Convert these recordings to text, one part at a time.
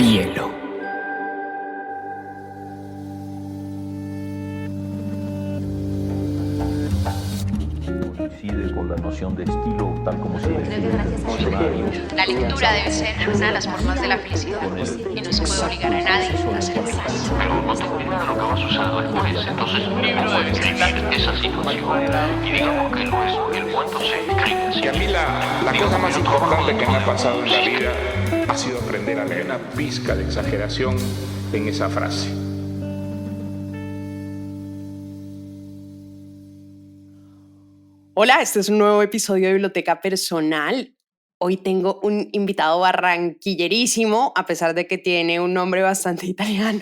Hielo. Coincide con la noción de estilo tal como se define en el diccionario. La lectura debe ser una de las formas de la felicidad y no se puede obligar a nadie a ser feliz. Pero no te olvides de lo que vas a usar después. Entonces un libro debe describir esa situación. Y digamos que el cuento se escribe así. Y a mí la cosa más importante que me ha pasado en la vida ha sido aprender a leer una pizca de exageración en esa frase. Hola, este es un nuevo episodio de Biblioteca Personal. Hoy tengo un invitado barranquillerísimo, a pesar de que tiene un nombre bastante italiano,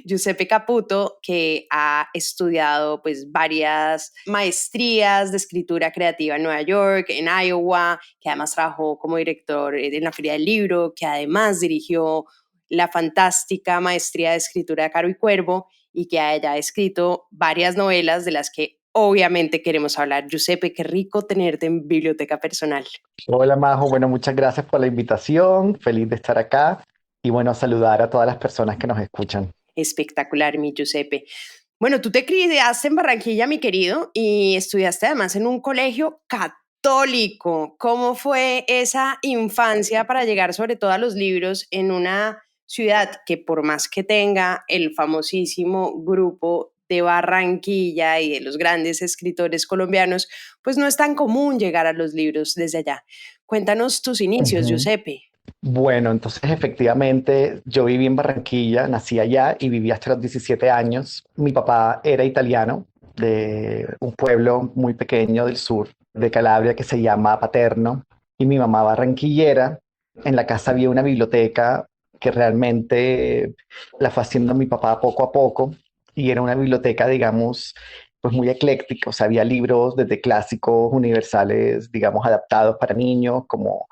Giuseppe Caputo, que ha estudiado pues varias maestrías de escritura creativa en Nueva York, en Iowa, que además trabajó como director en la Feria del Libro, que además dirigió la fantástica maestría de escritura de Caro y Cuervo y que haya escrito varias novelas de las que obviamente queremos hablar. Giuseppe, qué rico tenerte en Biblioteca Personal. Hola Majo, bueno, muchas gracias por la invitación, feliz de estar acá y bueno, saludar a todas las personas que nos escuchan. Espectacular, mi Giuseppe. Bueno, tú te criaste en Barranquilla, mi querido, y estudiaste además en un colegio católico. ¿Cómo fue esa infancia para llegar sobre todo a los libros en una ciudad que por más que tenga el famosísimo grupo de Barranquilla y de los grandes escritores colombianos, pues no es tan común llegar a los libros desde allá? Cuéntanos tus inicios, Giuseppe. Bueno, entonces efectivamente yo viví en Barranquilla, nací allá y viví hasta los 17 años. Mi papá era italiano de un pueblo muy pequeño del sur de Calabria que se llama Paterno y mi mamá barranquillera. En la casa había una biblioteca que realmente la fue haciendo mi papá poco a poco y era una biblioteca, digamos, pues muy ecléctica. O sea, había libros desde clásicos universales, digamos, adaptados para niños, como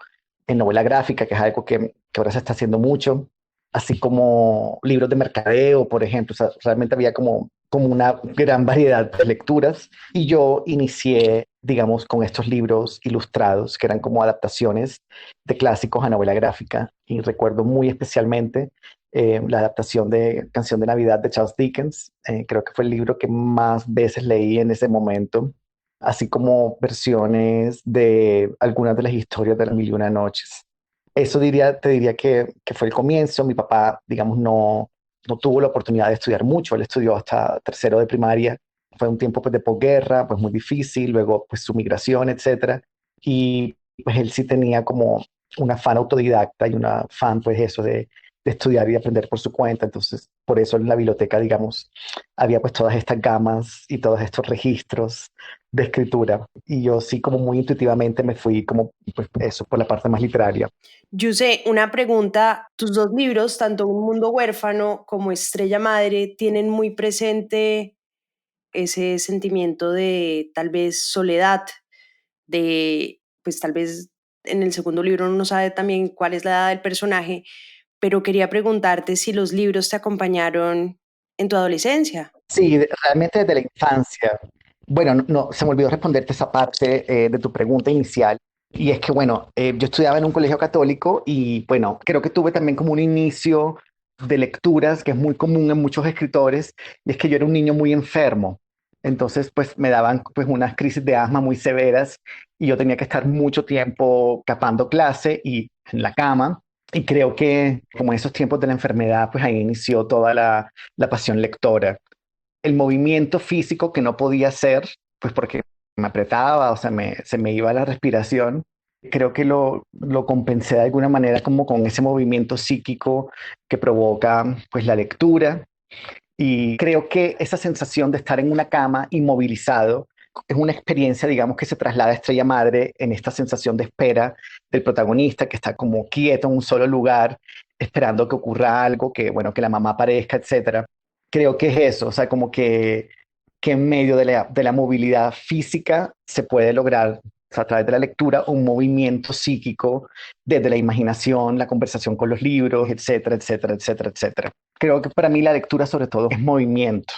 en novela gráfica, que es algo que ahora se está haciendo mucho, así como libros de mercadeo, por ejemplo. O sea, realmente había como una gran variedad de lecturas y yo inicié, digamos, con estos libros ilustrados, que eran como adaptaciones de clásicos a novela gráfica. Y recuerdo muy especialmente la adaptación de Canción de Navidad de Charles Dickens. Creo que fue el libro que más veces leí en ese momento, así como versiones de algunas de las historias de las Mil y Una Noches. Eso te diría que fue el comienzo. Mi papá, digamos, no tuvo la oportunidad de estudiar mucho. Él estudió hasta tercero de primaria. Fue un tiempo pues, de posguerra, pues muy difícil, luego pues su migración, etcétera. Y pues él sí tenía como un afán autodidacta y un afán pues eso de estudiar y aprender por su cuenta. Entonces, por eso en la biblioteca, digamos, había pues todas estas gamas y todos estos registros de escritura. Y yo sí como muy intuitivamente me fui como pues eso por la parte más literaria. Yuse, una pregunta. Tus dos libros, tanto Un Mundo Huérfano como Estrella Madre, tienen muy presente ese sentimiento de tal vez soledad, de pues tal vez en el segundo libro uno no sabe también cuál es la edad del personaje, pero quería preguntarte si los libros te acompañaron en tu adolescencia. Sí, realmente desde la infancia. Bueno, no, se me olvidó responderte esa parte de tu pregunta inicial. Y es que, bueno, yo estudiaba en un colegio católico y, bueno, creo que tuve también como un inicio de lecturas que es muy común en muchos escritores, y es que yo era un niño muy enfermo. Entonces, pues me daban pues unas crisis de asma muy severas y yo tenía que estar mucho tiempo capando clase y en la cama. Y creo que como en esos tiempos de la enfermedad, pues ahí inició toda la pasión lectora. El movimiento físico que no podía hacer, pues porque me apretaba, o sea, se me iba la respiración. Creo que lo compensé de alguna manera como con ese movimiento psíquico que provoca pues la lectura. Y creo que esa sensación de estar en una cama inmovilizado es una experiencia, digamos, que se traslada a Estrella Madre en esta sensación de espera del protagonista que está como quieto en un solo lugar, esperando que ocurra algo, que, bueno, que la mamá aparezca, etcétera. Creo que es eso, o sea, como que en medio de la movilidad física se puede lograr, o sea, a través de la lectura, un movimiento psíquico desde la imaginación, la conversación con los libros, etcétera, etcétera, etcétera, etcétera. Creo que para mí la lectura sobre todo es movimiento.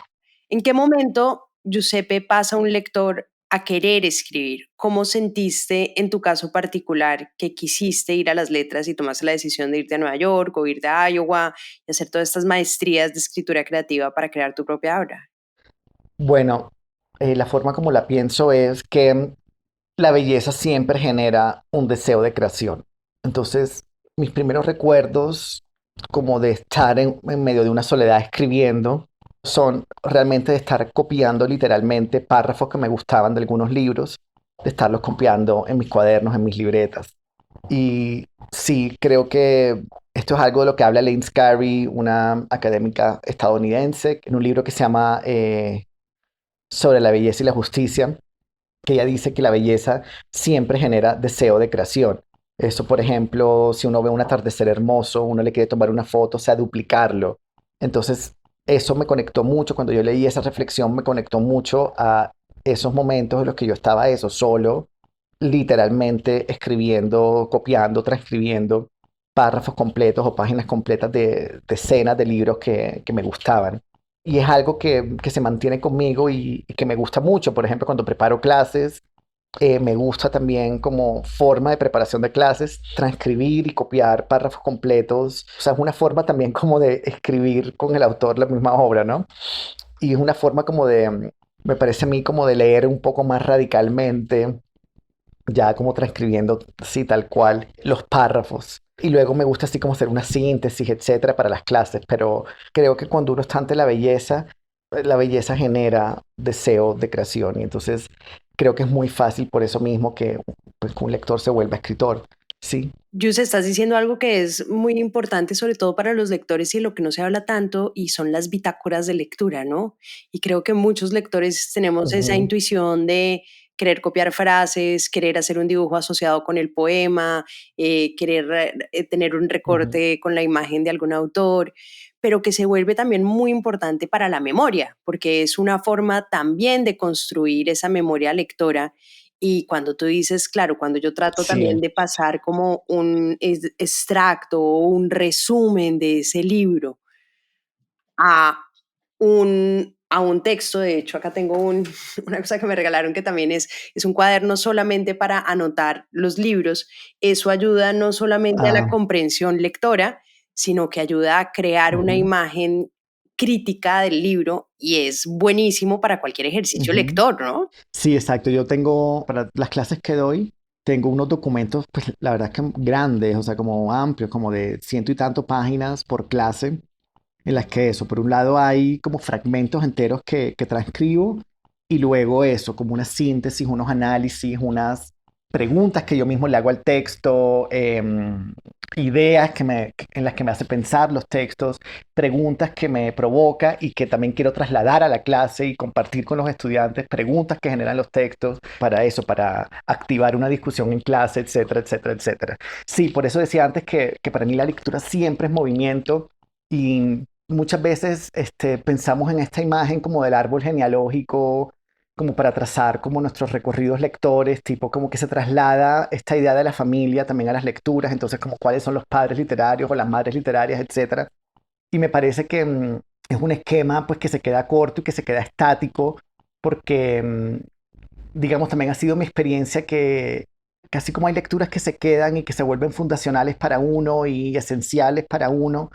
¿En qué momento, Giuseppe, pasa un lector a querer escribir? ¿Cómo sentiste en tu caso particular que quisiste ir a las letras y tomaste la decisión de irte a Nueva York o irte a Iowa y hacer todas estas maestrías de escritura creativa para crear tu propia obra? Bueno, la forma como la pienso es que la belleza siempre genera un deseo de creación. Entonces, mis primeros recuerdos como de estar en medio de una soledad escribiendo son realmente de estar copiando literalmente párrafos que me gustaban de algunos libros, de estarlos copiando en mis cuadernos, en mis libretas. Y sí, creo que esto es algo de lo que habla Lane Scarry, una académica estadounidense, en un libro que se llama Sobre la belleza y la justicia, que ella dice que la belleza siempre genera deseo de creación. Eso, por ejemplo, si uno ve un atardecer hermoso, uno le quiere tomar una foto, o sea, duplicarlo. Entonces, eso me conectó mucho, cuando yo leí esa reflexión, me conectó mucho a esos momentos en los que yo estaba eso, solo, literalmente escribiendo, copiando, transcribiendo párrafos completos o páginas completas de escenas de libros que me gustaban. Y es algo que se mantiene conmigo y que me gusta mucho. Por ejemplo, cuando preparo clases, me gusta también como forma de preparación de clases, transcribir y copiar párrafos completos. O sea, es una forma también como de escribir con el autor la misma obra, ¿no? Y es una forma como de, me parece a mí como de leer un poco más radicalmente, ya como transcribiendo, sí, tal cual, los párrafos. Y luego me gusta así como hacer una síntesis, etcétera, para las clases, pero creo que cuando uno está ante la belleza genera deseo de creación y entonces creo que es muy fácil por eso mismo que, pues, que un lector se vuelva escritor, ¿sí? Yus, estás diciendo algo que es muy importante, sobre todo para los lectores y lo que no se habla tanto, y son las bitácoras de lectura, ¿no? Y creo que muchos lectores tenemos esa Ujú, intuición de querer copiar frases, querer hacer un dibujo asociado con el poema, querer tener un ujú. recorte con la imagen de algún autor, pero que se vuelve también muy importante para la memoria, porque es una forma también de construir esa memoria lectora. Y cuando tú dices, claro, cuando yo trato Sí, también de pasar como un extracto o un resumen de ese libro a a un texto, de hecho acá tengo una cosa que me regalaron que también es un cuaderno solamente para anotar los libros, eso ayuda no solamente a la ah, comprensión lectora, sino que ayuda a crear una ujú, imagen crítica del libro y es buenísimo para cualquier ejercicio ujú. lector, ¿no? Sí, exacto. Yo tengo, para las clases que doy, tengo unos documentos, pues la verdad que grandes, o sea, como amplios, como de ciento y tanto páginas por clase, en las que eso, por un lado hay como fragmentos enteros que transcribo y luego eso, como una síntesis, unos análisis, unas preguntas que yo mismo le hago al texto, ideas en las que me hace pensar los textos, preguntas que me provoca y que también quiero trasladar a la clase y compartir con los estudiantes, preguntas que generan los textos para eso, para activar una discusión en clase, etcétera, etcétera, etcétera. Sí, por eso decía antes que para mí la lectura siempre es movimiento y muchas veces pensamos en esta imagen como del árbol genealógico, como para trazar como nuestros recorridos lectores, tipo como que se traslada esta idea de la familia también a las lecturas, entonces como cuáles son los padres literarios o las madres literarias, etcétera. Y me parece que es un esquema pues que se queda corto y que se queda estático porque digamos también ha sido mi experiencia que casi como hay lecturas que se quedan y que se vuelven fundacionales para uno y esenciales para uno,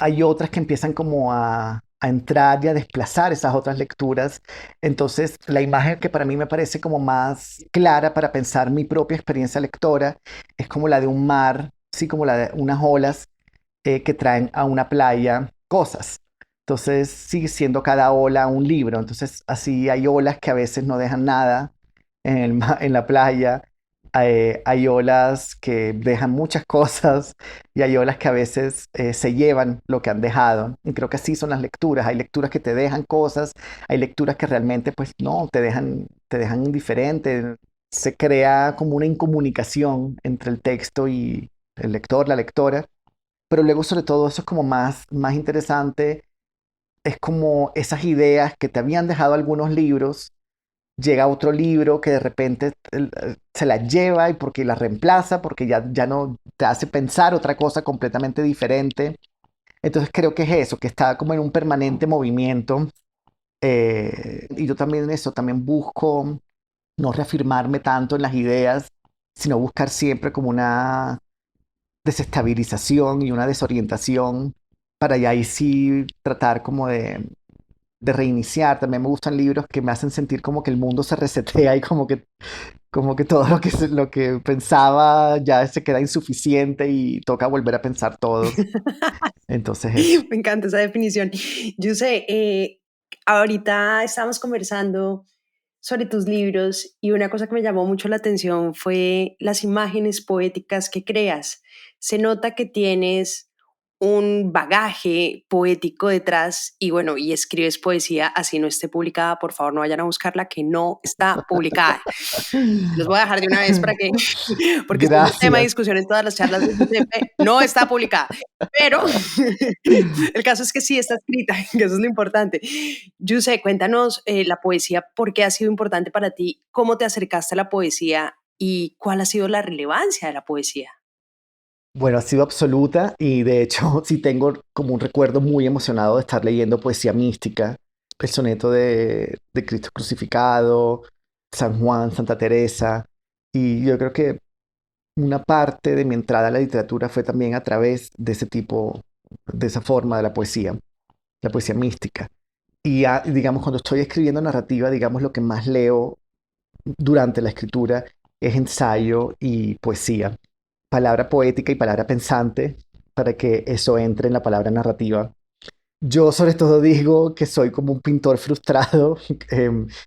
hay otras que empiezan como a entrar y a desplazar esas otras lecturas. Entonces, la imagen que para mí me parece como más clara para pensar mi propia experiencia lectora es como la de un mar, sí, como la de unas olas que traen a una playa cosas. Entonces, sigue siendo cada ola un libro. Entonces, así hay olas que a veces no dejan nada en la playa, hay olas que dejan muchas cosas y hay olas que a veces se llevan lo que han dejado. Y creo que así son las lecturas. Hay lecturas que te dejan cosas, hay lecturas que realmente pues no, te dejan indiferente. Se crea como una incomunicación entre el texto y el lector, la lectora. Pero luego sobre todo eso es como más interesante, es como esas ideas que te habían dejado algunos libros llega otro libro que de repente se la lleva y porque la reemplaza, porque ya no te hace pensar otra cosa completamente diferente. Entonces creo que es eso, que está como en un permanente movimiento. Y yo también eso, también busco no reafirmarme tanto en las ideas, sino buscar siempre como una desestabilización y una desorientación para ya ahí sí tratar como de reiniciar. También me gustan libros que me hacen sentir como que el mundo se resetea y como que todo lo que pensaba ya se queda insuficiente y toca volver a pensar todo. Entonces eso. Me encanta esa definición. Yo sé, ahorita estamos conversando sobre tus libros y una cosa que me llamó mucho la atención fue las imágenes poéticas que creas. Se nota que tienes un bagaje poético detrás y bueno, y escribes poesía así no esté publicada, por favor no vayan a buscarla que no está publicada. Los voy a dejar de una vez para que, porque es un tema de Gracias. discusión en todas las charlas de Giuseppe, no está publicada, pero el caso es que sí está escrita, que eso es lo importante. Giuseppe, cuéntanos la poesía, ¿por qué ha sido importante para ti? ¿Cómo te acercaste a la poesía y cuál ha sido la relevancia de la poesía? Bueno, ha sido absoluta y de hecho sí tengo como un recuerdo muy emocionado de estar leyendo poesía mística, el soneto de Cristo crucificado, San Juan, Santa Teresa, y yo creo que una parte de mi entrada a la literatura fue también a través de ese tipo, de esa forma de la poesía mística. Y digamos, cuando estoy escribiendo narrativa, digamos, lo que más leo durante la escritura es ensayo y poesía, palabra poética y palabra pensante, para que eso entre en la palabra narrativa. Yo sobre todo digo que soy como un pintor frustrado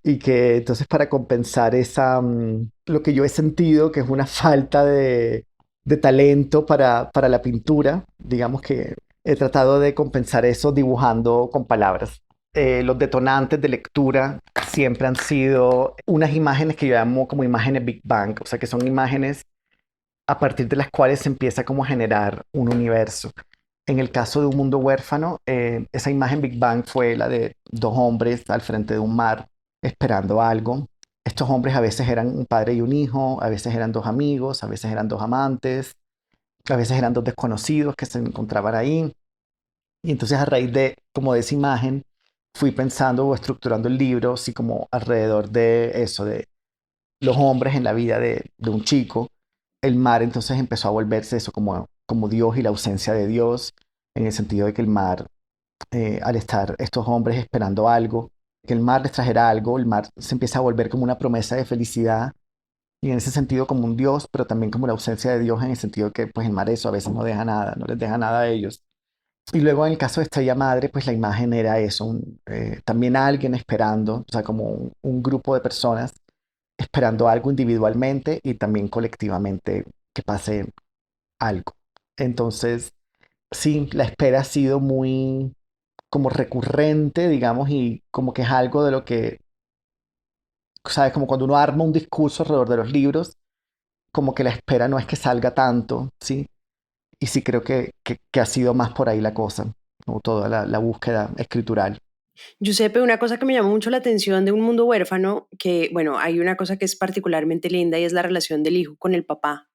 y que entonces para compensar lo que yo he sentido que es una falta de talento para la pintura, digamos que he tratado de compensar eso dibujando con palabras. Los detonantes de lectura siempre han sido unas imágenes que yo llamo como imágenes Big Bang, o sea que son imágenes a partir de las cuales se empieza como a generar un universo. En el caso de Un Mundo Huérfano, esa imagen Big Bang fue la de dos hombres al frente de un mar esperando algo. Estos hombres a veces eran un padre y un hijo, a veces eran dos amigos, a veces eran dos amantes, a veces eran dos desconocidos que se encontraban ahí. Y entonces a raíz de como de esa imagen fui pensando o estructurando el libro así como alrededor de eso, de los hombres en la vida de un chico. El mar entonces empezó a volverse eso como Dios y la ausencia de Dios, en el sentido de que el mar, al estar estos hombres esperando algo, que el mar les trajera algo, el mar se empieza a volver como una promesa de felicidad y en ese sentido como un Dios, pero también como la ausencia de Dios en el sentido que pues el mar eso a veces no deja nada, no les deja nada a ellos. Y luego en el caso de Estrella Madre, pues la imagen era eso, también alguien esperando, o sea, como un grupo de personas esperando algo individualmente y también colectivamente que pase algo. Entonces, sí, la espera ha sido muy como recurrente, digamos, y como que es algo de lo que, sabes, como cuando uno arma un discurso alrededor de los libros, como que la espera no es que salga tanto, ¿sí? Y sí creo que ha sido más por ahí la cosa, como toda la búsqueda escritural. Giuseppe, una cosa que me llamó mucho la atención de Un Mundo Huérfano, que bueno, hay una cosa que es particularmente linda y es la relación del hijo con el papá,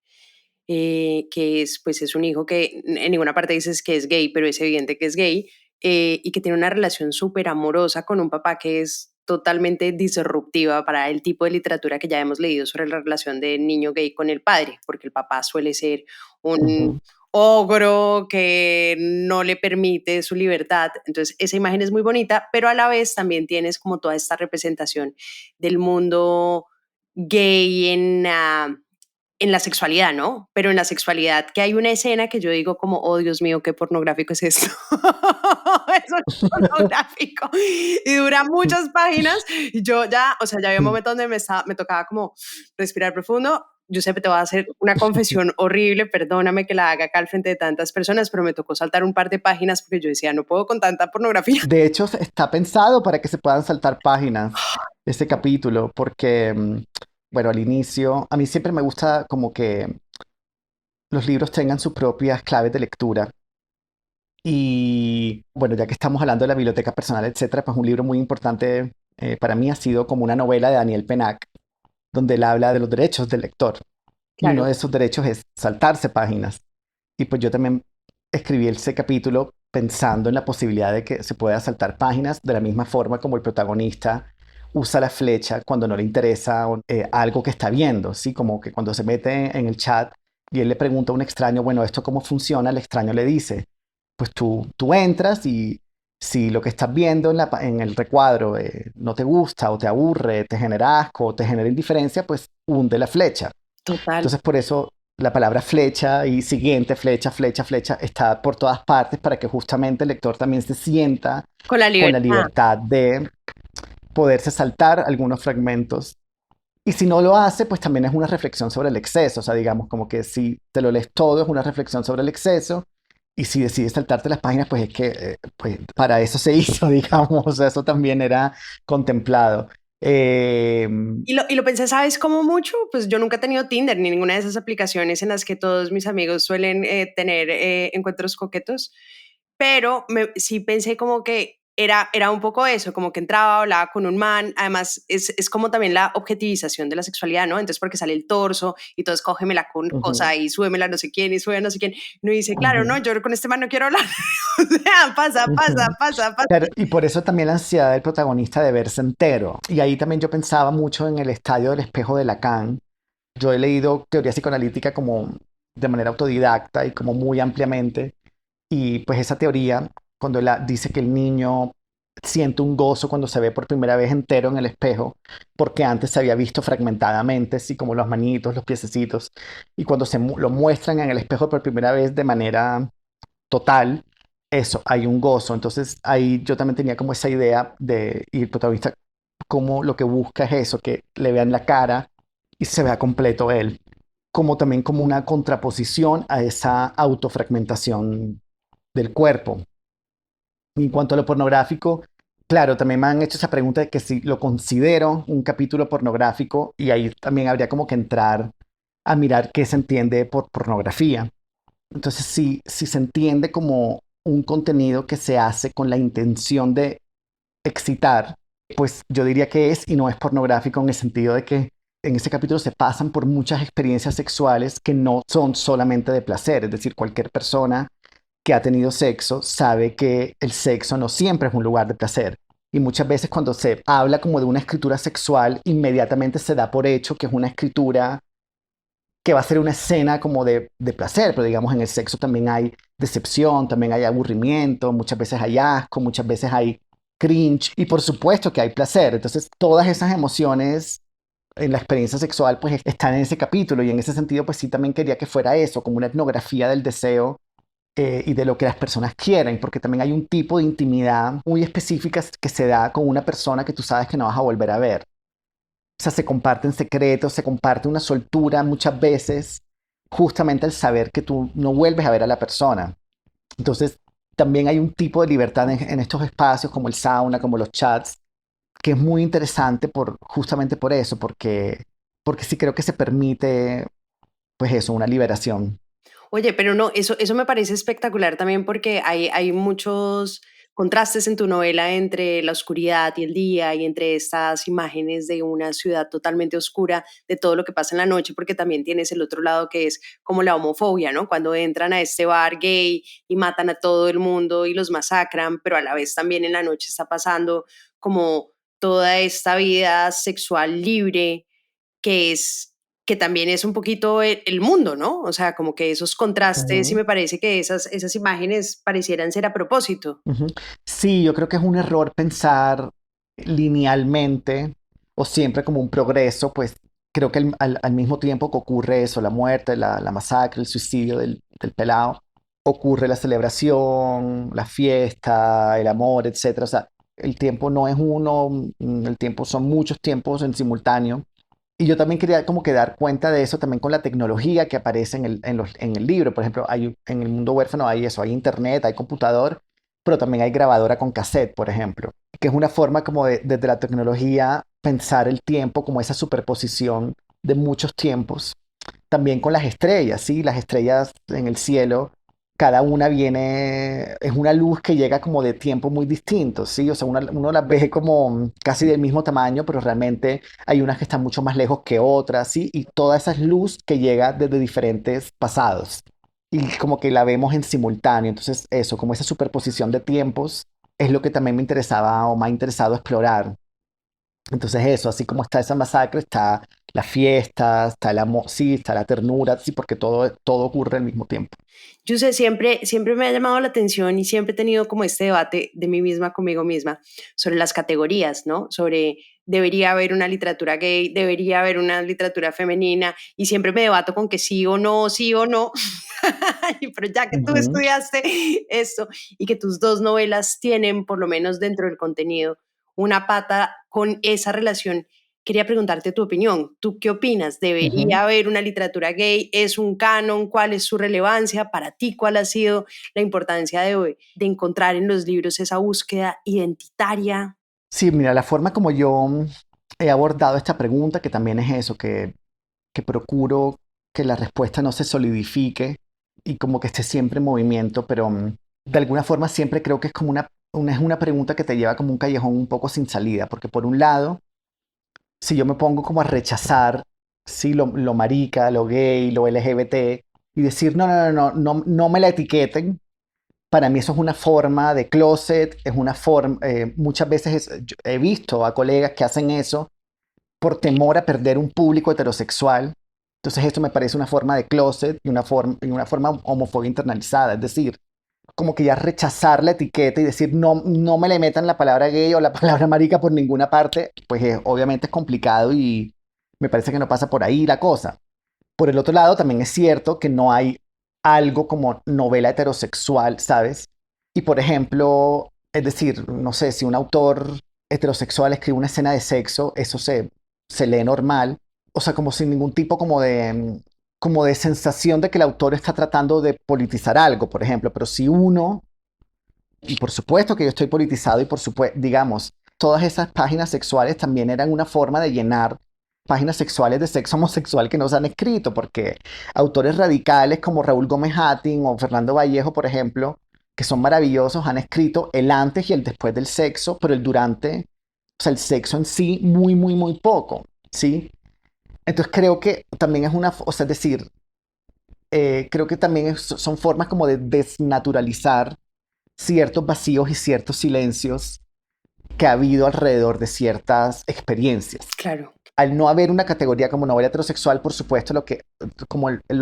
que es, pues es un hijo que en ninguna parte dices que es gay, pero es evidente que es gay, y que tiene una relación súper amorosa con un papá que es totalmente disruptiva para el tipo de literatura que ya hemos leído sobre la relación del niño gay con el padre, porque el papá suele ser un Ujú. ogro que no le permite su libertad. Entonces, esa imagen es muy bonita, pero a la vez también tienes como toda esta representación del mundo gay en la sexualidad, ¿no? Pero en la sexualidad, que hay una escena que yo digo como, oh Dios mío, qué pornográfico es esto. Eso es pornográfico. Y dura muchas páginas. Y yo ya, o sea, ya había un momento donde me tocaba como respirar profundo. Giuseppe, te voy a hacer una confesión horrible, perdóname que la haga acá al frente de tantas personas, pero me tocó saltar un par de páginas porque yo decía, no puedo con tanta pornografía. De hecho, está pensado para que se puedan saltar páginas ese capítulo, porque, bueno, al inicio, a mí siempre me gusta como que los libros tengan sus propias claves de lectura. Y bueno, ya que estamos hablando de la biblioteca personal, etcétera, pues un libro muy importante para mí ha sido como una novela de Daniel Pennac, donde él habla de los derechos del lector. Y uno Claro. de esos derechos es saltarse páginas. Y pues yo también escribí ese capítulo pensando en la posibilidad de que se pueda saltar páginas de la misma forma como el protagonista usa la flecha cuando no le interesa algo que está viendo, ¿sí? Como que cuando se mete en el chat y él le pregunta a un extraño, bueno, ¿esto cómo funciona? El extraño le dice, pues tú entras y si lo que estás viendo en el recuadro no te gusta o te aburre, te genera asco o te genera indiferencia, pues hunde la flecha. Total. Entonces por eso la palabra flecha y siguiente, flecha, flecha, flecha, está por todas partes para que justamente el lector también se sienta Con la con la libertad. libertad de poderse saltar algunos fragmentos. Y si no lo hace, pues también es una reflexión sobre el exceso. O sea, digamos, como que si te lo lees todo, es una reflexión sobre el exceso. Y si decides saltarte las páginas, pues es que pues para eso se hizo, digamos. O sea, eso también era contemplado. Eh, Y lo pensé, ¿sabes cómo mucho? Pues yo nunca he tenido Tinder ni ninguna de esas aplicaciones en las que todos mis amigos suelen tener encuentros coquetos, pero sí pensé como que era un poco eso, como que entraba, hablaba con un man, además es como también la objetivización de la sexualidad, ¿no? Entonces porque sale el torso y entonces cógemela con ujú, cosa y súbemela no sé quién y sube a no sé quién. No dice, claro, no, ujú, yo con este man no quiero hablar. O sea, pasa, pasa, ujú. pasa, pasa. Claro, y por eso también la ansiedad del protagonista de verse entero. Y ahí también yo pensaba mucho en el estadio del espejo de Lacan. Yo he leído teoría psicoanalítica como de manera autodidacta y como muy ampliamente. Y pues esa teoría, cuando dice que el niño siente un gozo cuando se ve por primera vez entero en el espejo, porque antes se había visto fragmentadamente, así como los manitos, los piececitos, y cuando lo muestran en el espejo por primera vez de manera total, eso, hay un gozo. Entonces ahí yo también tenía como esa idea y el protagonista como lo que busca es eso, que le vean la cara y se vea completo él, como también como una contraposición a esa autofragmentación del cuerpo. Y en cuanto a lo pornográfico, claro, también me han hecho esa pregunta de que si lo considero un capítulo pornográfico y ahí también habría como que entrar a mirar qué se entiende por pornografía. Entonces, si se entiende como un contenido que se hace con la intención de excitar, pues yo diría que es y no es pornográfico en el sentido de que en ese capítulo se pasan por muchas experiencias sexuales que no son solamente de placer, es decir, cualquier persona que ha tenido sexo sabe que el sexo no siempre es un lugar de placer. Y muchas veces cuando se habla como de una escritura sexual, inmediatamente se da por hecho que es una escritura que va a ser una escena como de placer, pero digamos en el sexo también hay decepción, también hay aburrimiento, muchas veces hay asco, muchas veces hay cringe y por supuesto que hay placer. Entonces todas esas emociones en la experiencia sexual pues están en ese capítulo y en ese sentido pues sí también quería que fuera eso, como una etnografía del deseo y de lo que las personas quieren, porque también hay un tipo de intimidad muy específica que se da con una persona que tú sabes que no vas a volver a ver. O sea, se comparten secretos, se comparte una soltura muchas veces, justamente al saber que tú no vuelves a ver a la persona. Entonces, también hay un tipo de libertad en estos espacios como el sauna, como los chats, que es muy interesante justamente por eso, porque sí creo que se permite, pues eso, una liberación. Oye, pero no, eso me parece espectacular también porque hay muchos contrastes en tu novela entre la oscuridad y el día y entre estas imágenes de una ciudad totalmente oscura, de todo lo que pasa en la noche, porque también tienes el otro lado que es como la homofobia, ¿no? Cuando entran a este bar gay y matan a todo el mundo y los masacran, pero a la vez también en la noche está pasando como toda esta vida sexual libre que es que también es un poquito el mundo, ¿no? O sea, como que esos contrastes y Ujú, me parece que esas imágenes parecieran ser a propósito. ujú. Sí, yo creo que es un error pensar linealmente o siempre como un progreso, pues creo que al mismo tiempo que ocurre eso, la muerte, la masacre, el suicidio del pelado, ocurre la celebración, la fiesta, el amor, etcétera. O sea, el tiempo no es uno, el tiempo son muchos tiempos en simultáneo. Y yo también quería como que dar cuenta de eso también con la tecnología que aparece en el libro. Por ejemplo, en el mundo huérfano hay eso, hay internet, hay computador, pero también hay grabadora con cassette, por ejemplo, que es una forma como desde la tecnología pensar el tiempo como esa superposición de muchos tiempos. También con las estrellas, ¿sí? Las estrellas en el cielo, cada una es una luz que llega como de tiempo muy distintos, ¿sí? O sea, uno las ve como casi del mismo tamaño, pero realmente hay unas que están mucho más lejos que otras, ¿sí? Y toda esa luz que llega desde diferentes pasados. Y como que la vemos en simultáneo. Entonces, eso, como esa superposición de tiempos, es lo que también me interesaba o me ha interesado explorar. Entonces eso, así como está esa masacre, está la fiesta, está el amor, sí, está la ternura, sí, porque todo ocurre al mismo tiempo. Yo sé, siempre me ha llamado la atención y siempre he tenido como este debate de mí misma conmigo misma sobre las categorías, ¿no? Sobre debería haber una literatura gay, debería haber una literatura femenina y siempre me debato con que sí o no, sí o no. Pero ya que tú Ujú. estudiaste esto y que tus dos novelas tienen, por lo menos dentro del contenido, una pata con esa relación, quería preguntarte tu opinión. ¿Tú qué opinas? Ujú. ¿Debería haber una literatura gay? ¿Es un canon? ¿Cuál es su relevancia? Para ti, ¿cuál ha sido la importancia de encontrar en los libros esa búsqueda identitaria? Sí, mira, la forma como yo he abordado esta pregunta, que también es eso, que procuro que la respuesta no se solidifique y como que esté siempre en movimiento, pero de alguna forma siempre creo que es como es una pregunta que te lleva como un callejón un poco sin salida, porque por un lado, si yo me pongo como a rechazar, sí, lo marica, lo gay, lo LGBT, y decir, no me la etiqueten, para mí eso es una forma de closet, es una forma, muchas veces yo he visto a colegas que hacen eso por temor a perder un público heterosexual. Entonces esto me parece una forma de closet y una forma homofobia internalizada, es decir, como que ya rechazar la etiqueta y decir no me le metan la palabra gay o la palabra marica por ninguna parte, pues obviamente es complicado y me parece que no pasa por ahí la cosa. Por el otro lado, también es cierto que no hay algo como novela heterosexual, ¿sabes? Y por ejemplo, es decir, no sé, si un autor heterosexual escribe una escena de sexo, eso se lee normal, o sea, como sin ningún tipo como de sensación de que el autor está tratando de politizar algo, por ejemplo, pero si uno, y por supuesto que yo estoy politizado y por supuesto, digamos, todas esas páginas sexuales también eran una forma de llenar páginas sexuales de sexo homosexual que no se han escrito, porque autores radicales como Raúl Gómez Hattin o Fernando Vallejo, por ejemplo, que son maravillosos, han escrito el antes y el después del sexo, pero el durante, o sea, el sexo en sí, muy poco, ¿sí? Entonces creo que también es o sea, es decir, creo que también son formas como de desnaturalizar ciertos vacíos y ciertos silencios que ha habido alrededor de ciertas experiencias. Claro. Al no haber una categoría como novela heterosexual, por supuesto, lo que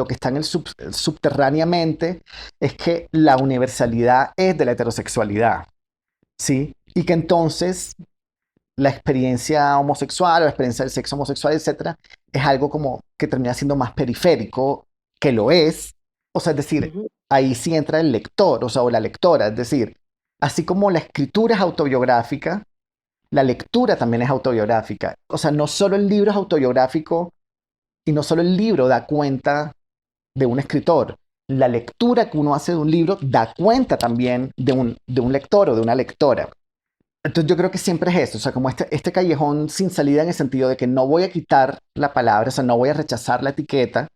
está en subterráneamente es que la universalidad es de la heterosexualidad, ¿sí? Y que entonces la experiencia homosexual o la experiencia del sexo homosexual, etcétera, es algo como que termina siendo más periférico, que lo es. O sea, es decir, Ujú. ahí sí entra el lector, o sea, o la lectora. Es decir, así como la escritura es autobiográfica, la lectura también es autobiográfica. O sea, no solo el libro es autobiográfico y no solo el libro da cuenta de un escritor. La lectura que uno hace de un libro da cuenta también de un lector o de una lectora. Entonces yo creo que siempre es eso, o sea, como este callejón sin salida en el sentido de que no voy a quitar la palabra, o sea, no voy a rechazar la etiqueta,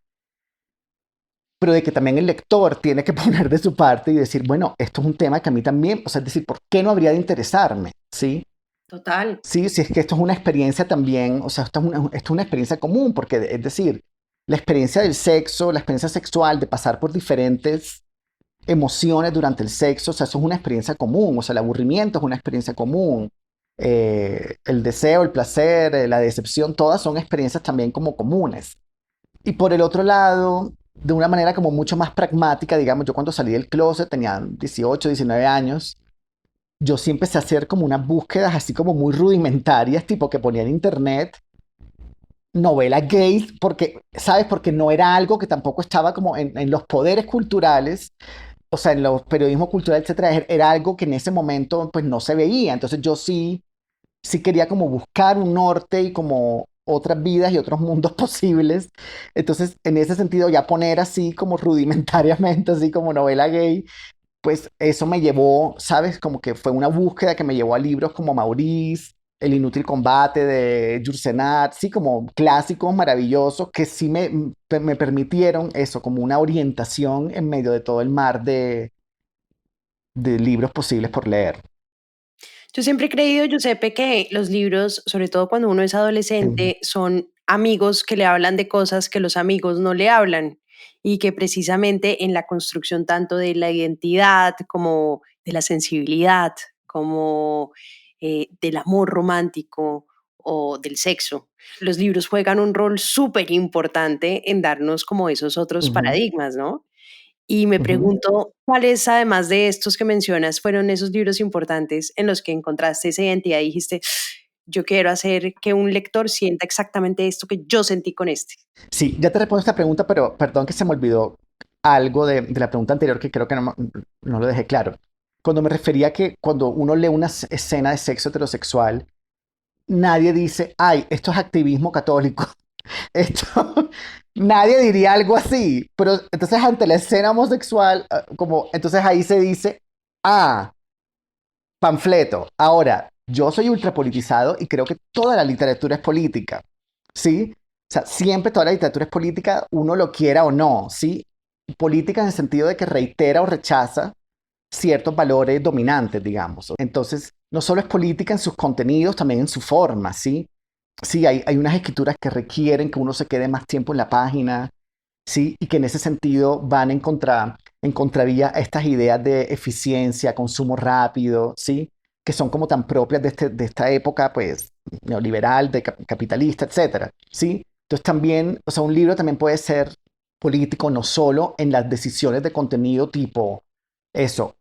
pero de que también el lector tiene que poner de su parte y decir, bueno, esto es un tema que a mí también, o sea, es decir, ¿por qué no habría de interesarme? ¿Sí? Total. Sí, si es que esto es una experiencia también, o sea, esto es una experiencia común, porque es decir, la experiencia del sexo, la experiencia sexual, de pasar por diferentes emociones durante el sexo, o sea, eso es una experiencia común, o sea, el aburrimiento es una experiencia común, el deseo, el placer, la decepción, todas son experiencias también como comunes. Y por el otro lado, de una manera como mucho más pragmática, digamos, yo cuando salí del closet tenía 18, 19 años, yo sí empecé a hacer como unas búsquedas así como muy rudimentarias, tipo que ponía en internet novelas gays, porque, ¿sabes? Porque no era algo que tampoco estaba como en los poderes culturales, o sea, en los periodismos culturales, etcétera, era algo que en ese momento pues no se veía. Entonces yo sí quería como buscar un norte y como otras vidas y otros mundos posibles. Entonces, en ese sentido, ya poner así como rudimentariamente, así como novela gay, pues eso me llevó, ¿sabes? Como que fue una búsqueda que me llevó a libros como Maurice, El inútil combate de Jursenat, sí, como clásicos maravillosos que sí me permitieron eso, como una orientación en medio de todo el mar de libros posibles por leer. Yo siempre he creído, Giuseppe, que los libros, sobre todo cuando uno es Sí. adolescente, son amigos que le hablan de cosas que los amigos no le hablan y que precisamente en la construcción tanto de la identidad como de la sensibilidad, como del amor romántico o del sexo. Los libros juegan un rol súper importante en darnos como esos otros Ujú, paradigmas, ¿no? Y me ujú. pregunto, ¿cuáles, además de estos que mencionas, fueron esos libros importantes en los que encontraste esa identidad y dijiste, yo quiero hacer que un lector sienta exactamente esto que yo sentí con este? Sí, ya te respondo esta pregunta, pero perdón que se me olvidó algo de la pregunta anterior que creo que no lo dejé claro. Cuando me refería a que cuando uno lee una escena de sexo heterosexual, nadie dice, ay, esto es activismo católico. Esto, nadie diría algo así. Pero entonces ante la escena homosexual, como, entonces ahí se dice, ah, panfleto. Ahora, yo soy ultrapolitizado y creo que toda la literatura es política, ¿sí? O sea, siempre toda la literatura es política, uno lo quiera o no, ¿sí? Política en el sentido de que reitera o rechaza ciertos valores dominantes, digamos. Entonces, no solo es política en sus contenidos, también en su forma, ¿sí? Sí, hay unas escrituras que requieren que uno se quede más tiempo en la página, ¿sí? Y que en ese sentido van en contravía a estas ideas de eficiencia, consumo rápido, ¿sí? Que son como tan propias de esta época, pues, neoliberal, capitalista, etcétera, ¿sí? Entonces también, o sea, un libro también puede ser político no solo en las decisiones de contenido tipo eso,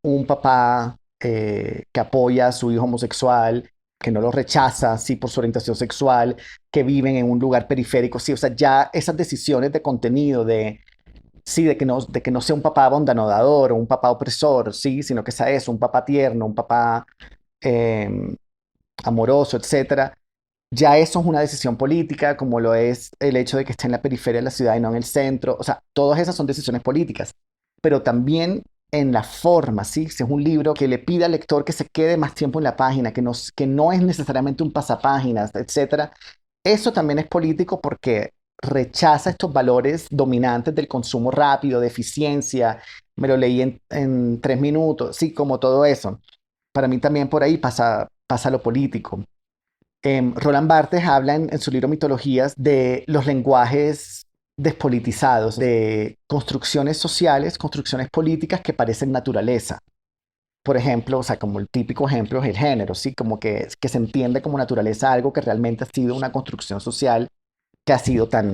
un papá que apoya a su hijo homosexual, que no lo rechaza, sí, por su orientación sexual, que viven en un lugar periférico, sí, o sea, ya esas decisiones de contenido, sí, de que no sea un papá abandonador o un papá opresor, sí, sino que sea eso, un papá tierno, un papá eh, amoroso, etcétera, ya eso es una decisión política, como lo es el hecho de que esté en la periferia de la ciudad y no en el centro, o sea, todas esas son decisiones políticas, pero también en la forma, ¿sí? Si es un libro que le pide al lector que se quede más tiempo en la página, que no es necesariamente un pasapáginas, etcétera, eso también es político porque rechaza estos valores dominantes del consumo rápido, de eficiencia, me lo leí en 3 minutos, sí, como todo eso. Para mí también por ahí pasa lo político. Roland Barthes habla en su libro Mitologías de los lenguajes despolitizados, de construcciones sociales, construcciones políticas que parecen naturaleza. Por ejemplo, o sea, como el típico ejemplo es el género, ¿sí? Como que se entiende como naturaleza algo que realmente ha sido una construcción social que ha sido tan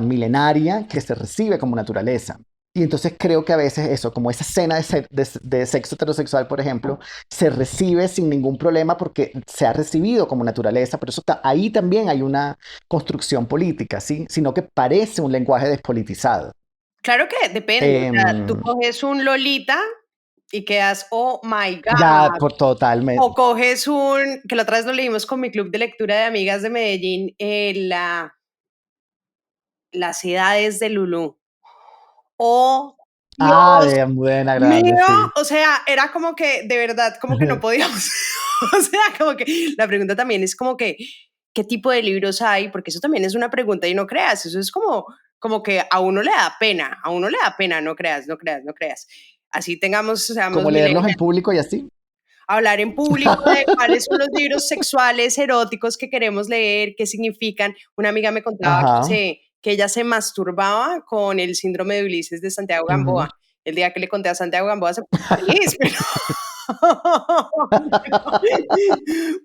milenaria que se recibe como naturaleza. Y entonces creo que a veces eso, como esa escena de sexo heterosexual, por ejemplo, se recibe sin ningún problema porque se ha recibido como naturaleza, pero eso ahí también hay una construcción política, ¿sí? Sino que parece un lenguaje despolitizado. Claro que depende, o sea, tú Em, coges un Lolita y quedas, oh my ya, God, por o totalmente. coges que la otra vez lo leímos con mi club de lectura de amigas de Medellín, las edades de Lulú. Oh, Ah, Dios de Buena Grande, mío, sí. o sea, era como que de verdad, como que no podíamos, o sea, como que la pregunta también es como que, ¿qué tipo de libros hay? Porque eso también es una pregunta y no creas, eso es como que a uno le da pena, a uno le da pena, no creas, no creas, no creas. Así seamos Como leerlos en millennials, público y así. hablar en público de cuáles son los libros sexuales, eróticos que queremos leer, qué significan. Una amiga me contaba Ajá. que ella se masturbaba con el síndrome de Ulises de Santiago Ujú. Gamboa. El día que le conté a Santiago Gamboa se puso feliz,